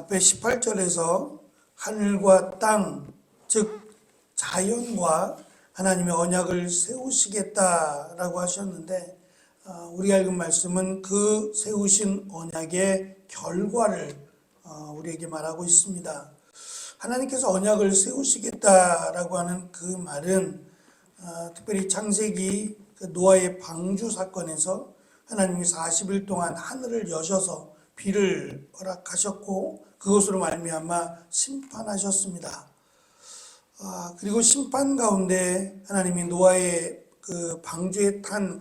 앞에 18절에서 하늘과 땅, 즉 자연과 하나님의 언약을 세우시겠다라고 하셨는데, 우리가 읽은 말씀은 그 세우신 언약의 결과를 우리에게 말하고 있습니다. 하나님께서 언약을 세우시겠다라고 하는 그 말은 특별히 창세기 노아의 방주 사건에서 하나님이 40일 동안 하늘을 여셔서 비를 허락하셨고 그것으로 말미암아 심판하셨습니다. 그리고 심판 가운데 하나님이 노아의 그 방주에 탄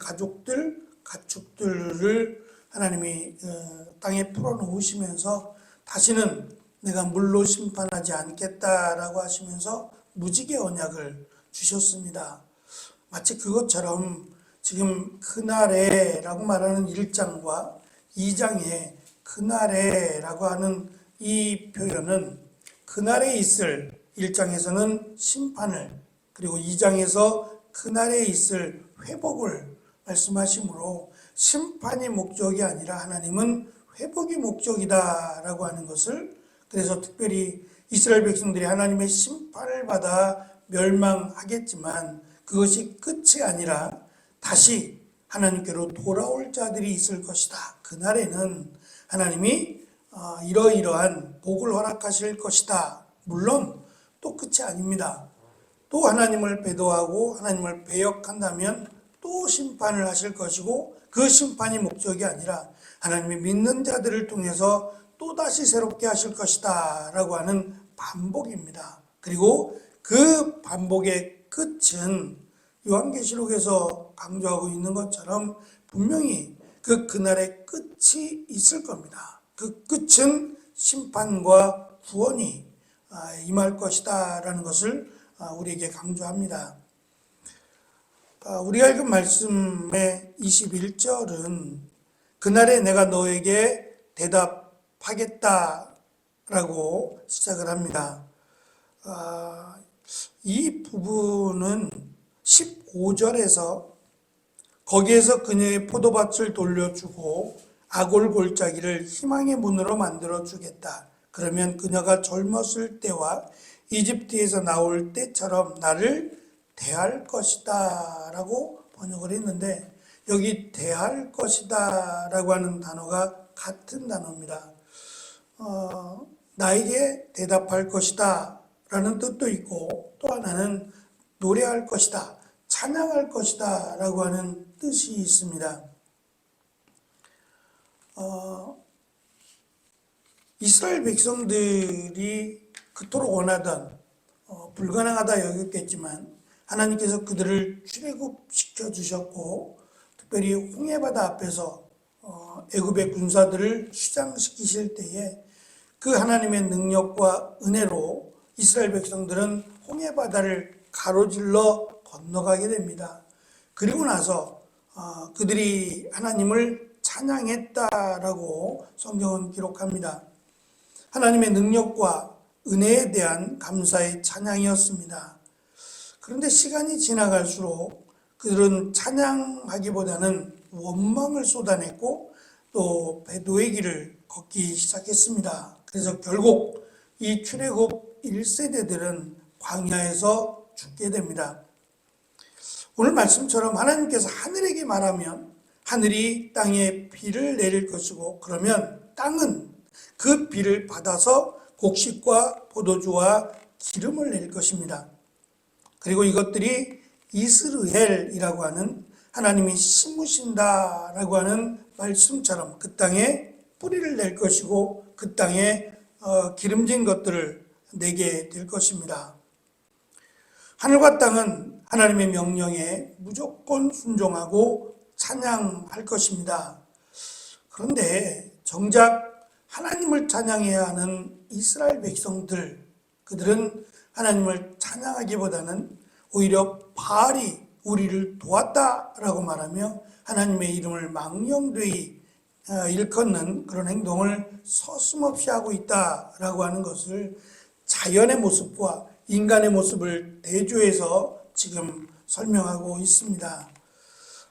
가축들을 하나님이 땅에 풀어놓으시면서 다시는 내가 물로 심판하지 않겠다라고 하시면서 무지개 언약을 주셨습니다. 마치 그것처럼 지금 그날에라고 말하는 1장과 2장에 그날에라고 하는 이 표현은 그날에 있을 1장에서는 심판을, 그리고 2장에서 그날에 있을 회복을 말씀하시므로 심판이 목적이 아니라 하나님은 회복이 목적이다라고 하는 것을, 그래서 특별히 이스라엘 백성들이 하나님의 심판을 받아 멸망하겠지만 그것이 끝이 아니라 다시 하나님께로 돌아올 자들이 있을 것이다. 그날에는 하나님이 이러이러한 복을 허락하실 것이다. 물론 또 끝이 아닙니다. 또 하나님을 배도하고 하나님을 배역한다면 또 심판을 하실 것이고, 그 심판이 목적이 아니라 하나님이 믿는 자들을 통해서 또다시 새롭게 하실 것이다 라고 하는 반복입니다. 그리고 그 반복의 끝은 요한계시록에서 강조하고 있는 것처럼 분명히 그날의 끝이 있을 겁니다. 그 끝은 심판과 구원이 임할 것이다 라는 것을 우리에게 강조합니다. 우리가 읽은 말씀의 21절은 그날에 내가 너에게 대답하겠다라고 시작을 합니다. 이 부분은 15절에서 거기에서 그녀의 포도밭을 돌려주고 아골 골짜기를 희망의 문으로 만들어주겠다. 그러면 그녀가 젊었을 때와 이집트에서 나올 때처럼 나를 대할 것이다 라고 번역을 했는데, 여기 대할 것이다 라고 하는 단어가 같은 단어입니다. 나에게 대답할 것이다 라는 뜻도 있고, 또 하나는 노래할 것이다, 찬양할 것이다 라고 하는 뜻이 있습니다. 이스라엘 백성들이 그토록 원하던, 불가능하다 여겼겠지만 하나님께서 그들을 출애굽시켜 주셨고, 특별히 홍해바다 앞에서 애굽의 군사들을 수장시키실 때에 그 하나님의 능력과 은혜로 이스라엘 백성들은 홍해바다를 가로질러 건너가게 됩니다. 그리고 나서 그들이 하나님을 찬양했다라고 성경은 기록합니다. 하나님의 능력과 은혜에 대한 감사의 찬양이었습니다. 그런데 시간이 지나갈수록 그들은 찬양하기보다는 원망을 쏟아냈고 또 배도의 길을 걷기 시작했습니다. 그래서 결국 이 출애굽 1세대들은 광야에서 죽게 됩니다. 오늘 말씀처럼 하나님께서 하늘에게 말하면 하늘이 땅에 비를 내릴 것이고, 그러면 땅은 그 비를 받아서 곡식과 포도주와 기름을 낼 것입니다. 그리고 이것들이 이스르엘이라고 하는 하나님이 심으신다라고 하는 말씀처럼 그 땅에 뿌리를 낼 것이고, 그 땅에 기름진 것들을 내게 될 것입니다. 하늘과 땅은 하나님의 명령에 무조건 순종하고 찬양할 것입니다. 그런데 정작 하나님을 찬양해야 하는 이스라엘 백성들, 그들은 하나님을 찬양하기보다는 오히려 바알이 우리를 도왔다라고 말하며 하나님의 이름을 망령되이 일컫는 그런 행동을 서슴없이 하고 있다라고 하는 것을 자연의 모습과 인간의 모습을 대조해서 지금 설명하고 있습니다.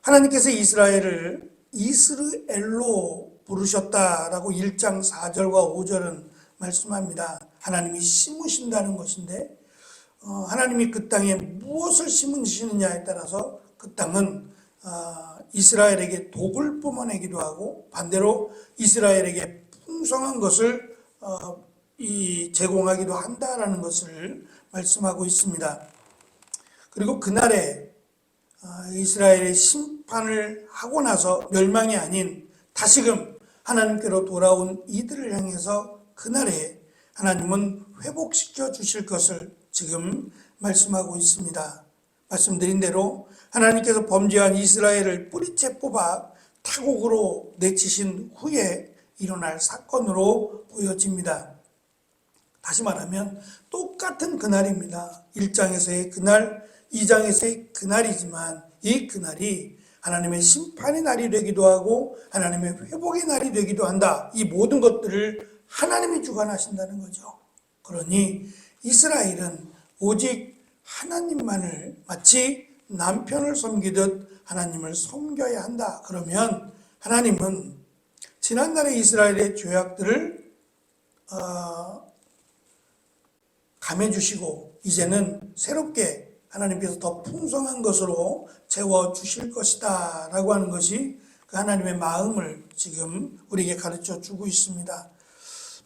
하나님께서 이스라엘을 이스르엘로 부르셨다라고 1장 4절과 5절은 말씀합니다. 하나님이 심으신다는 것인데 하나님이 그 땅에 무엇을 심으시느냐에 따라서 그 땅은 이스라엘에게 독을 뿜어내기도 하고 반대로 이스라엘에게 풍성한 것을 제공하기도 한다라는 것을 말씀하고 있습니다. 그리고 그날에 이스라엘의 심판을 하고 나서 멸망이 아닌 다시금 하나님께로 돌아온 이들을 향해서 그날에 하나님은 회복시켜 주실 것을 지금 말씀하고 있습니다. 말씀드린 대로 하나님께서 범죄한 이스라엘을 뿌리째 뽑아 타국으로 내치신 후에 일어날 사건으로 보여집니다. 다시 말하면 똑같은 그날입니다. 1장에서의 그날, 2장에서의 그날이지만 이 그날이 하나님의 심판의 날이 되기도 하고 하나님의 회복의 날이 되기도 한다. 이 모든 것들을 하나님이 주관하신다는 거죠. 그러니 이스라엘은 오직 하나님만을 마치 남편을 섬기듯 하나님을 섬겨야 한다. 그러면 하나님은 지난날의 이스라엘의 죄악들을 감해주시고 이제는 새롭게 하나님께서 더 풍성한 것으로 채워주실 것이다 라고 하는 것이 그 하나님의 마음을 지금 우리에게 가르쳐 주고 있습니다.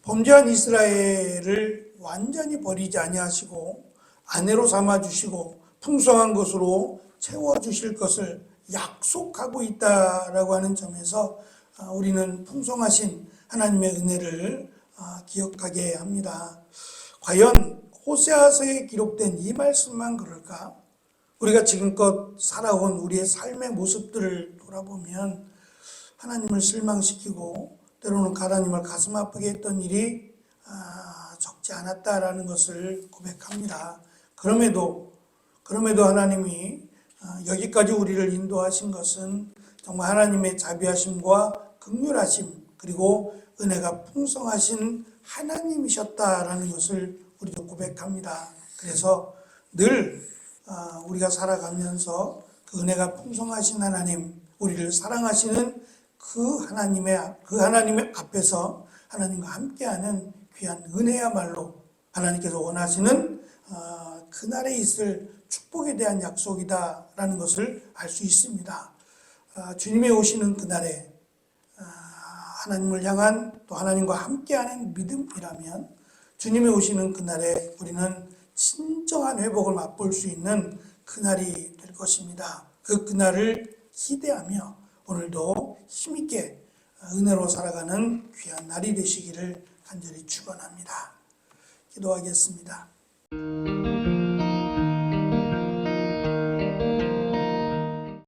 범죄한 이스라엘을 완전히 버리지 아니하시고 아내로 삼아주시고 풍성한 것으로 채워주실 것을 약속하고 있다라고 하는 점에서 우리는 풍성하신 하나님의 은혜를 기억하게 합니다. 과연 호세아서에 기록된 이 말씀만 그럴까? 우리가 지금껏 살아온 우리의 삶의 모습들을 돌아보면 하나님을 실망시키고 때로는 하나님을 가슴 아프게 했던 일이 적지 않았다라는 것을 고백합니다. 그럼에도 하나님이 여기까지 우리를 인도하신 것은 정말 하나님의 자비하심과 긍휼하심 그리고 은혜가 풍성하신 하나님이셨다라는 것을 우리도 고백합니다. 그래서 늘 우리가 살아가면서 그 은혜가 풍성하신 하나님, 우리를 사랑하시는 그 하나님의 앞에서 하나님과 함께하는 귀한 은혜야말로 하나님께서 원하시는 그날에 있을 축복에 대한 약속이다라는 것을 알 수 있습니다. 주님의 오시는 그날에 하나님을 향한 또 하나님과 함께하는 믿음이라면 주님의 오시는 그날에 우리는 진정한 회복을 맛볼 수 있는 그날이 될 것입니다. 그날을 기대하며 오늘도 힘있게 은혜로 살아가는 귀한 날이 되시기를 간절히 축원합니다. 기도하겠습니다.